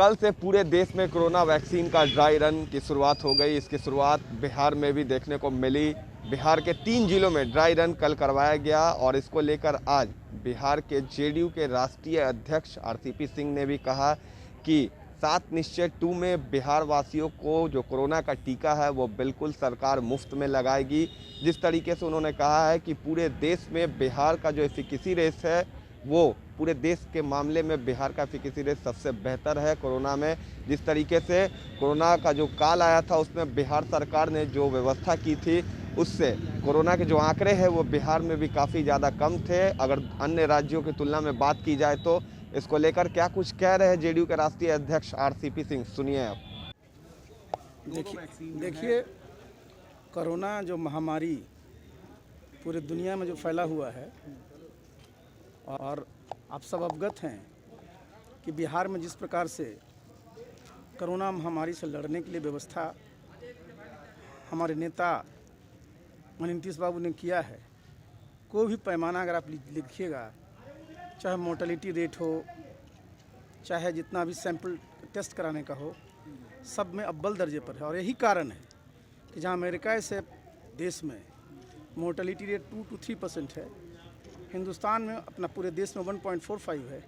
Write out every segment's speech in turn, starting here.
कल से पूरे देश में कोरोना वैक्सीन का ड्राई रन की शुरुआत हो गई। इसकी शुरुआत बिहार में भी देखने को मिली। बिहार के 3 जिलों में ड्राई रन कल करवाया गया और इसको लेकर आज बिहार के जेडीयू के राष्ट्रीय अध्यक्ष आरसीपी सिंह ने भी कहा कि 7 निश्चय 2 में बिहार वासियों को जो कोरोना का टीका है वो बिल्कुल सरकार मुफ्त में लगाएगी। जिस तरीके से उन्होंने कहा है कि पूरे देश में बिहार का जो एफिकेसी रेट है वो पूरे देश के मामले में बिहार का एफिकेसी रेट सबसे बेहतर है कोरोना में। जिस तरीके से कोरोना का जो काल आया था उसमें बिहार सरकार ने जो व्यवस्था की थी उससे कोरोना के जो आंकड़े हैं वो बिहार में भी काफ़ी ज़्यादा कम थे अगर अन्य राज्यों की तुलना में बात की जाए तो। इसको लेकर क्या कुछ कह रहे हैं जेडीयू के राष्ट्रीय अध्यक्ष आरसीपी सिंह, सुनिए आप। देखिए कोरोना जो महामारी पूरे दुनिया में जो फैला हुआ है और आप सब अवगत हैं कि बिहार में जिस प्रकार से कोरोना महामारी से लड़ने के लिए व्यवस्था हमारे नेता माननीय नीतीश बाबू ने किया है। कोई भी पैमाना अगर आप लिखिएगा, चाहे मोर्टेलिटी रेट हो, चाहे जितना भी सैंपल टेस्ट कराने का हो, सब में अव्वल दर्जे पर है। और यही कारण है कि जहाँ अमेरिका से देश में मोर्टेलिटी रेट 2 to 3% है, हिंदुस्तान में अपना पूरे देश में 1.45 है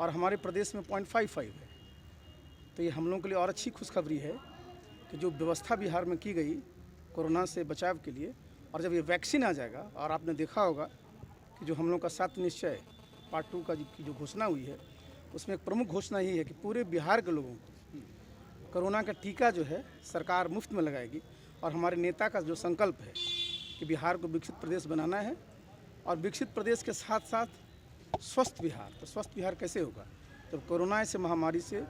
और हमारे प्रदेश में 0.55 है। तो ये हम लोगों के लिए और अच्छी खुशखबरी है कि जो व्यवस्था बिहार में की गई कोरोना से बचाव के लिए, और जब ये वैक्सीन आ जाएगा, और आपने देखा होगा कि जो हम लोग का 7 निश्चय पार्ट 2 की जो घोषणा हुई है उसमें एक प्रमुख घोषणा यही है कि पूरे बिहार के लोगों को कोरोना का टीका जो है सरकार मुफ्त में लगाएगी। और हमारे नेता का जो संकल्प है कि बिहार को विकसित प्रदेश बनाना है और विकसित प्रदेश के साथ साथ स्वस्थ बिहार। तो स्वस्थ बिहार कैसे होगा? जब कोरोना से महामारी से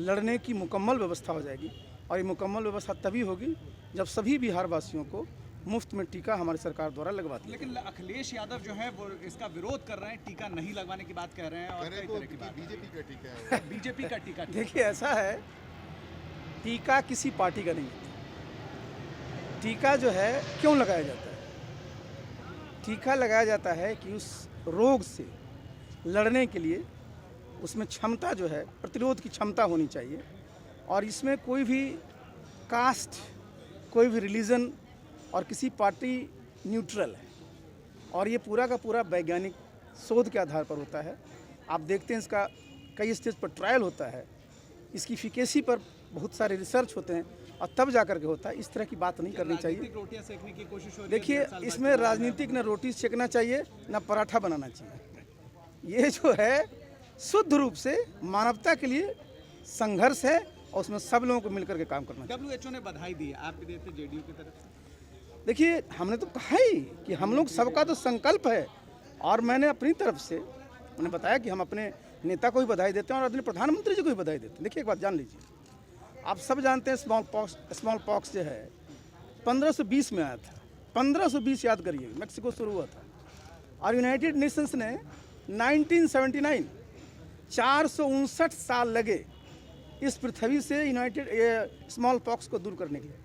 लड़ने की मुकम्मल व्यवस्था हो जाएगी। और ये मुकम्मल व्यवस्था तभी होगी जब सभी बिहार वासियों को मुफ्त में टीका हमारी सरकार द्वारा लगवा दी। लेकिन अखिलेश यादव जो है वो इसका विरोध कर रहे हैं, टीका नहीं लगवाने की बात कह रहे हैं और कई तरह की बात। बीजेपी का टीका है। बीजेपी का टीका। देखिए ऐसा है, टीका किसी पार्टी का नहीं होता। टीका जो है क्यों लगाया जाता है? टीका लगाया जाता है कि उस रोग से लड़ने के लिए उसमें क्षमता जो है, प्रतिरोध की क्षमता होनी चाहिए। और इसमें कोई भी कास्ट, कोई भी रिलीजन और किसी पार्टी न्यूट्रल है। और ये पूरा का पूरा वैज्ञानिक शोध के आधार पर होता है। आप देखते हैं इसका कई स्टेज पर ट्रायल होता है, इसकी इफिकेसी पर बहुत सारे रिसर्च होते हैं और तब जाकर के होता है। इस तरह की बात नहीं करनी चाहिए। रोटियां सेकने की कोशिश हो रही है। देखिए इसमें राजनीतिक न रोटी सेकना चाहिए न पराठा बनाना चाहिए। ये जो है शुद्ध रूप से मानवता के लिए संघर्ष है और उसमें सब लोगों को मिलकर के काम करना चाहिए। WHO ने बधाई दी है, आप भी देते जेडीयू की तरफ से? देखिए हमने तो कहा ही कि हम लोग सबका तो संकल्प है और मैंने अपनी तरफ से मैंने बताया कि हम अपने नेता को भी बधाई देते हैं और अपने प्रधानमंत्री जी को भी बधाई देते हैं। देखिए एक बात जान लीजिए, आप सब जानते हैं स्मॉल पॉक्स जो है 1520 में आया था। 1520 याद करिए, मैक्सिको शुरू हुआ था। और यूनाइटेड नेशंस ने 1979 459 साल लगे इस पृथ्वी से यूनाइटेड स्मॉल पॉक्स को दूर करने के लिए।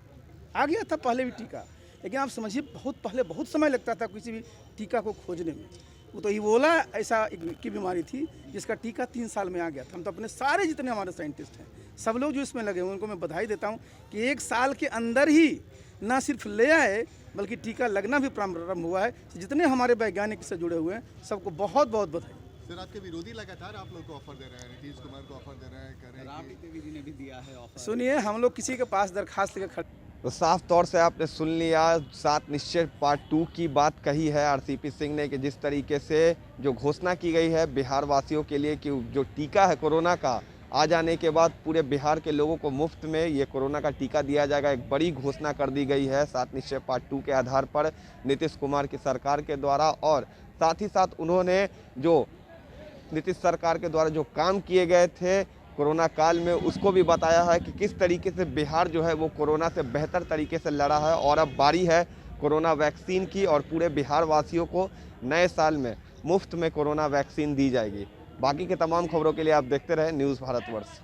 आ गया था पहले भी टीका, लेकिन आप समझिए बहुत पहले बहुत समय लगता था किसी भी टीका को खोजने में। वो तो इबोला ऐसा की बीमारी थी जिसका टीका 3 साल में आ गया था। हम तो अपने सारे जितने हमारे साइंटिस्ट हैं सब लोग जो इसमें लगे हुए उनको मैं बधाई देता हूँ कि 1 साल के अंदर ही ना सिर्फ ले आए बल्कि टीका लगना भी प्रारंभ हुआ है। जितने हमारे वैज्ञानिक इससे जुड़े हुए हैं सबको बहुत बहुत बधाई। सर आपके विरोधी लगातार आप लोग को ऑफर दे रहे हैं, नीतीश कुमार को ऑफर दे रहे हैं, कह रहे हैं राबड़ी देवी जी ने भी दिया है ऑफर। सुनिए हम लोग किसी के पास दरखास्त लेकर खड़े। तो साफ तौर से आपने सुन लिया, 7 निश्चय पार्ट 2 की बात कही है आरसीपी सिंह ने कि जिस तरीके से जो घोषणा की गई है बिहार वासियों के लिए कि जो टीका है कोरोना का आ जाने के बाद पूरे बिहार के लोगों को मुफ्त में ये कोरोना का टीका दिया जाएगा। एक बड़ी घोषणा कर दी गई है 7 निश्चय पार्ट 2 के आधार पर नीतीश कुमार की सरकार के द्वारा। और साथ ही साथ उन्होंने जो नीतीश सरकार के द्वारा जो काम किए गए थे कोरोना काल में उसको भी बताया है कि किस तरीके से बिहार जो है वो कोरोना से बेहतर तरीके से लड़ा है। और अब बारी है कोरोना वैक्सीन की और पूरे बिहार वासियों को नए साल में मुफ्त में कोरोना वैक्सीन दी जाएगी। बाकी के तमाम खबरों के लिए आप देखते रहें न्यूज़ भारतवर्ष।